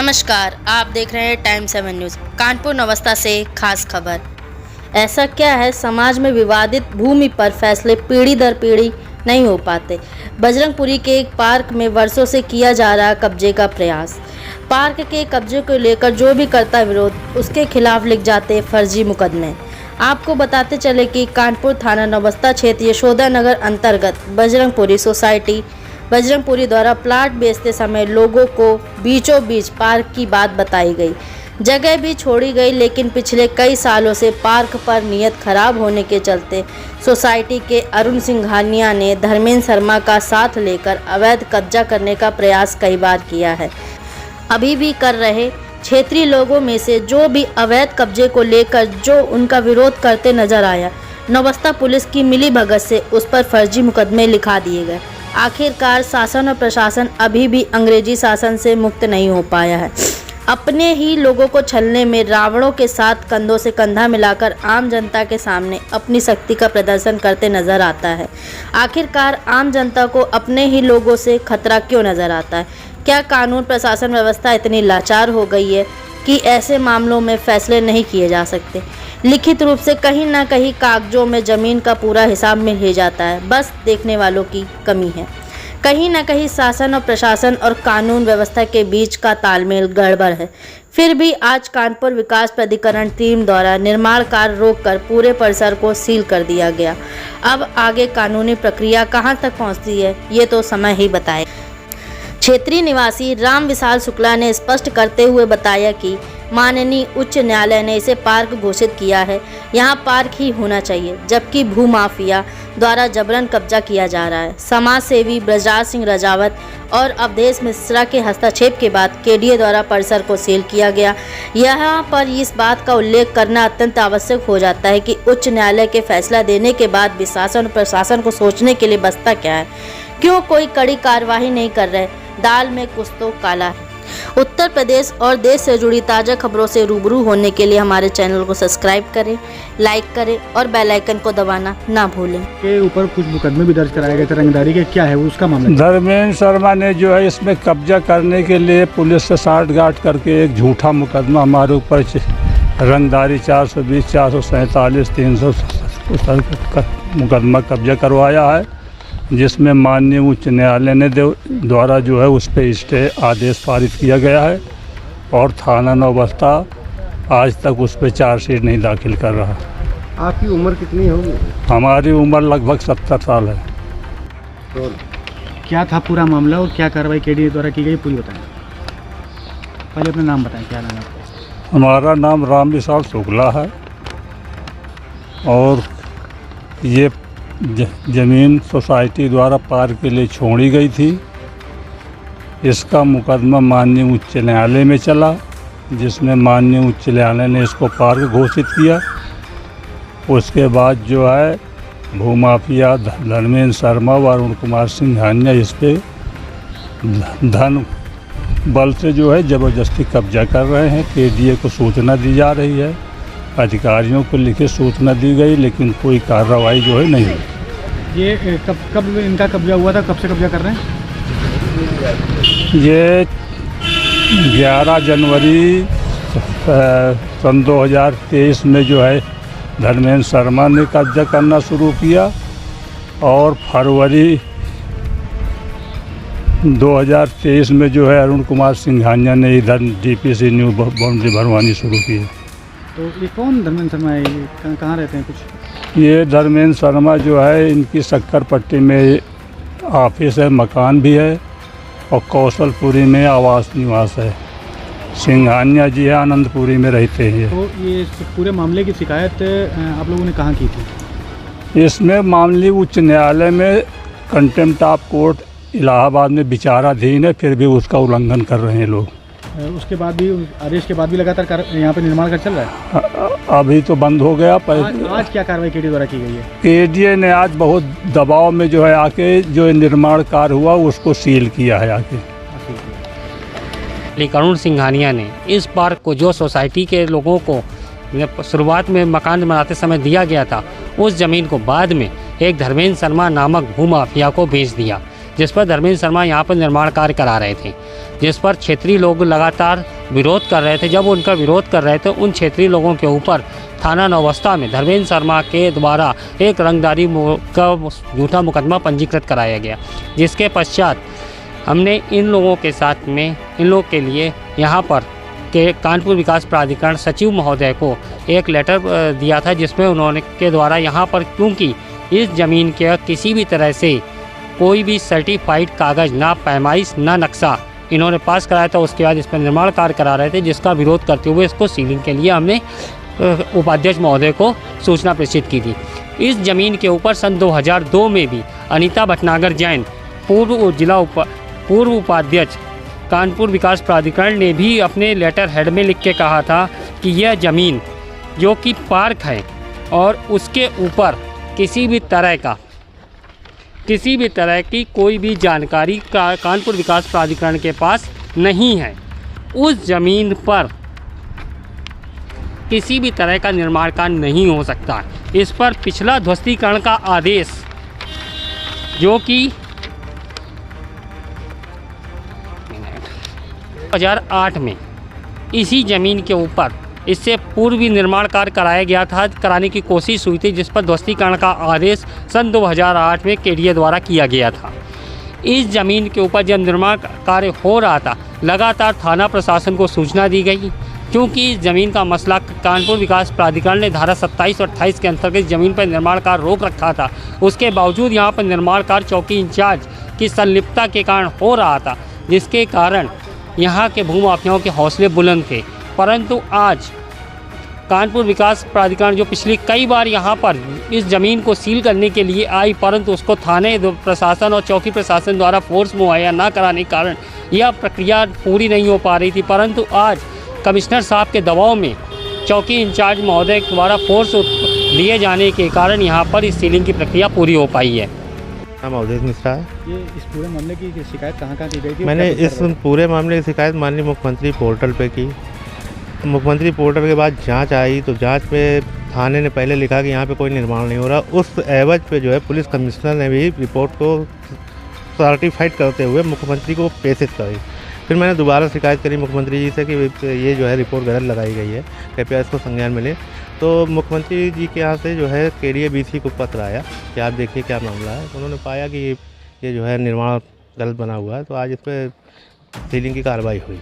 नमस्कार, आप देख रहे हैं टाइम 7 न्यूज़। कानपुर नवस्था से खास खबर। ऐसा क्या है, समाज में विवादित भूमि पर फैसले पीढ़ी दर पीढ़ी नहीं हो पाते। बजरंगपुरी के एक पार्क में वर्षों से किया जा रहा कब्जे का प्रयास। पार्क के कब्जे को लेकर जो भी करता विरोध, उसके खिलाफ लिख जाते फर्जी मुकदमे। आपको बताते चले कि कानपुर थाना नवस्था क्षेत्र यशोदा नगर अंतर्गत बजरंगपुरी सोसाइटी बजरंगपुरी द्वारा प्लाट बेचते समय लोगों को बीचों बीच पार्क की बात बताई गई। जगह भी छोड़ी गई, लेकिन पिछले कई सालों से पार्क पर नियत खराब होने के चलते सोसाइटी के अरुण सिंघानिया ने धर्मेंद्र शर्मा का साथ लेकर अवैध कब्जा करने का प्रयास कई बार किया है। अभी भी कर रहे क्षेत्रीय लोगों में से जो भी अवैध कब्जे को लेकर जो उनका विरोध करते नजर आया, नवस्था पुलिस की मिलीभगत से उस पर फर्जी मुकदमे लिखा दिए गए। आखिरकार शासन और प्रशासन अभी भी अंग्रेजी शासन से मुक्त नहीं हो पाया है। अपने ही लोगों को छलने में रावणों के साथ कंधों से कंधा मिलाकर आम जनता के सामने अपनी शक्ति का प्रदर्शन करते नजर आता है। आखिरकार आम जनता को अपने ही लोगों से खतरा क्यों नजर आता है? क्या कानून प्रशासन व्यवस्था इतनी लाचार हो गई है कि ऐसे मामलों में फैसले नहीं किए जा सकते? लिखित रूप से कहीं ना कहीं कागजों में ज़मीन का पूरा हिसाब मिल ही जाता है, बस देखने वालों की कमी है। कहीं ना कहीं शासन और प्रशासन और कानून व्यवस्था के बीच का तालमेल गड़बड़ है। फिर भी आज कानपुर विकास प्राधिकरण टीम द्वारा निर्माण कार्य रोककर पूरे परिसर को सील कर दिया गया। अब आगे कानूनी प्रक्रिया कहां तक पहुंचती है, ये तो समय ही बताए। क्षेत्रीय निवासी राम विशाल शुक्ला ने स्पष्ट करते हुए बताया कि माननीय उच्च न्यायालय ने इसे पार्क घोषित किया है, यहाँ पार्क ही होना चाहिए, जबकि भूमाफिया द्वारा जबरन कब्जा किया जा रहा है। समाज सेवी ब्रजराज सिंह राजावत और अवधेश मिश्रा के हस्तक्षेप के बाद केडीए द्वारा परिसर को सील किया गया। यहाँ पर इस बात का उल्लेख करना अत्यंत आवश्यक हो जाता है कि उच्च न्यायालय के फैसला देने के बाद भी शासन और प्रशासन को सोचने के लिए बचता क्या है? क्यों कोई कड़ी कार्यवाही नहीं कर रहे? दाल में कुछ तो काला है। उत्तर प्रदेश और देश से जुड़ी ताज़ा खबरों से रूबरू होने के लिए हमारे चैनल को सब्सक्राइब करें, लाइक करें और बेल आइकन को दबाना ना भूलें। के ऊपर कुछ मुकदमे भी दर्ज कराए गए थे रंगदारी के, क्या है वो उसका मामला? धर्मेंद्र शर्मा ने जो है इसमें कब्जा करने के लिए पुलिस से साठगांठ करके एक झूठा मुकदमा हमारे ऊपर रंगदारी 420, 447, 300 मुकदमा कब्जा करवाया है, जिसमें माननीय उच्च न्यायालय ने द्वारा जो है उस पर स्टे आदेश पारित किया गया है और थाना नवस्था आज तक उस पर चार्जशीट नहीं दाखिल कर रहा। आपकी उम्र कितनी होगी? हमारी उम्र लगभग 70 साल है। तो क्या था पूरा मामला और क्या कार्रवाई केडीए द्वारा की गई, पूरी बताएं। पहले अपना नाम बताएं, क्या नाम है आपका? हमारा नाम राम विशाल शुक्ला है और ये ज़मीन सोसाइटी द्वारा पार्क के लिए छोड़ी गई थी। इसका मुकदमा माननीय उच्च न्यायालय में चला, जिसमें माननीय उच्च न्यायालय ने इसको पार्क घोषित किया। उसके बाद जो है भूमाफिया धर्मेंद्र शर्मा व अरुण कुमार सिंघानिया इस पर धन बल से जो है ज़बरदस्ती कब्जा कर रहे हैं। केडीए को सूचना दी जा रही है, अधिकारियों को लिखित सूचना दी गई, लेकिन कोई कार्रवाई जो है नहीं हुई। ये कब इनका कब्जा हुआ था, कब से कब्जा कर रहे हैं? ये 11 जनवरी सन 2023 में जो है धर्मेंद्र शर्मा ने कब्जा करना शुरू किया और फरवरी 2023 में जो है अरुण कुमार सिंघानिया ने इधर डीपीसी न्यू बाउंड्री भरवानी शुरू की। तो ये कौन धर्मेंद्र शर्मा है, ये कहाँ रहते हैं कुछ? ये धर्मेंद्र शर्मा जो है इनकी शक्कर पट्टी में ऑफिस है, मकान भी है और कौशलपुरी में आवास निवास है। सिंघानिया जी है आनंदपुरी में रहते हैं। तो ये पूरे मामले की शिकायत आप लोगों ने कहाँ की थी? इसमें मामले उच्च न्यायालय में कंटेम्प्ट ऑफ कोर्ट इलाहाबाद में विचाराधीन है, फिर भी उसका उल्लंघन कर रहे हैं लोग। उसके बाद भी, आदेश के बाद भी लगातार यहाँ पे निर्माण कार्य चल रहा है? अभी तो बंद हो गया। आज क्या कार्रवाई केडीए द्वारा की गई है? केडीए ने आज बहुत दबाव में जो है आके जो निर्माण कार्य हुआ उसको सील किया है आके। अरुण सिंघानिया ने इस पार्क को जो सोसाइटी के लोगों को शुरुआत में मकान बनाते समय दिया गया था, उस ज़मीन को बाद में एक धर्मेंद्र शर्मा नामक भूमाफिया को बेच दिया, जिस पर धर्मेंद्र शर्मा यहाँ पर निर्माण कार्य करा रहे थे, जिस पर क्षेत्रीय लोग लगातार विरोध कर रहे थे। जब उनका विरोध कर रहे थे, उन क्षेत्रीय लोगों के ऊपर थाना नौबस्ता में धर्मेंद्र शर्मा के द्वारा एक रंगदारी का झूठा मुकदमा पंजीकृत कराया गया, जिसके पश्चात हमने इन लोगों के साथ में इन लोगों के लिए यहाँ पर के कानपुर विकास प्राधिकरण सचिव महोदय को एक लेटर दिया था, जिसमें उन्होंने के द्वारा यहाँ पर क्योंकि इस ज़मीन के किसी भी तरह से कोई भी सर्टिफाइड कागज़, ना पैमाइश, ना नक्शा इन्होंने पास कराया था। उसके बाद इस पर निर्माण कार्य करा रहे थे, जिसका विरोध करते हुए इसको सीलिंग के लिए हमने उपाध्यक्ष महोदय को सूचना प्रेषित की थी। इस ज़मीन के ऊपर सन 2002 में भी अनीता भटनागर जैन पूर्व उपाध्यक्ष कानपुर विकास प्राधिकरण ने भी अपने लेटर हेड में लिख के कहा था कि यह ज़मीन जो कि पार्क है और उसके ऊपर किसी भी तरह की कोई भी जानकारी का कानपुर विकास प्राधिकरण के पास नहीं है। उस ज़मीन पर किसी भी तरह का निर्माण कार्य नहीं हो सकता। इस पर पिछला ध्वस्तीकरण का आदेश जो कि 2008 में इसी ज़मीन के ऊपर इससे पूर्व भी निर्माण कार्य कराया गया था, कराने की कोशिश हुई थी, जिस पर ध्वस्तीकरण का आदेश सन 2008 में केडीए द्वारा किया गया था। इस ज़मीन के ऊपर जब निर्माण कार्य हो रहा था, लगातार थाना प्रशासन को सूचना दी गई, क्योंकि इस ज़मीन का मसला कानपुर विकास प्राधिकरण ने धारा 27 और 28 के अंतर्गत ज़मीन पर निर्माण कार्य रोक रखा था। उसके बावजूद यहाँ पर निर्माण कार्य चौकी इंचार्ज की संलिप्तता के कारण हो रहा था, जिसके कारण यहाँ के भूमाफियाओं के हौसले बुलंद थे। परंतु आज कानपुर विकास प्राधिकरण जो पिछली कई बार यहाँ पर इस ज़मीन को सील करने के लिए आई, परंतु उसको थाने प्रशासन और चौकी प्रशासन द्वारा फोर्स मुहैया न कराने के कारण यह प्रक्रिया पूरी नहीं हो पा रही थी। परंतु आज कमिश्नर साहब के दबाव में चौकी इंचार्ज महोदय द्वारा फोर्स दिए जाने के कारण यहाँ पर इस सीलिंग की प्रक्रिया पूरी हो पाई है। नाम अवधेश मिश्रा है। ये इस पूरे मामले की शिकायत कहाँ की गई थी? मैंने इस पूरे मामले की शिकायत माननीय मुख्यमंत्री पोर्टल पे की। मुख्यमंत्री पोर्टल के बाद जांच आई, तो जांच में थाने ने पहले लिखा कि यहाँ पे कोई निर्माण नहीं हो रहा। उस एवज पे जो है पुलिस कमिश्नर ने भी रिपोर्ट को सर्टिफाइड करते हुए मुख्यमंत्री को प्रेषित करी। फिर मैंने दोबारा शिकायत करी मुख्यमंत्री जी से कि ये जो है रिपोर्ट गलत लगाई गई है, कृपया इसको संज्ञान में लें। तो मुख्यमंत्री जी के यहाँ से जो है केडीए बीसी को पत्र आया कि आप देखिए क्या मामला है। उन्होंने पाया कि ये जो है निर्माण गलत बना हुआ है, तो आज इस पर सीलिंग की कार्रवाई हुई।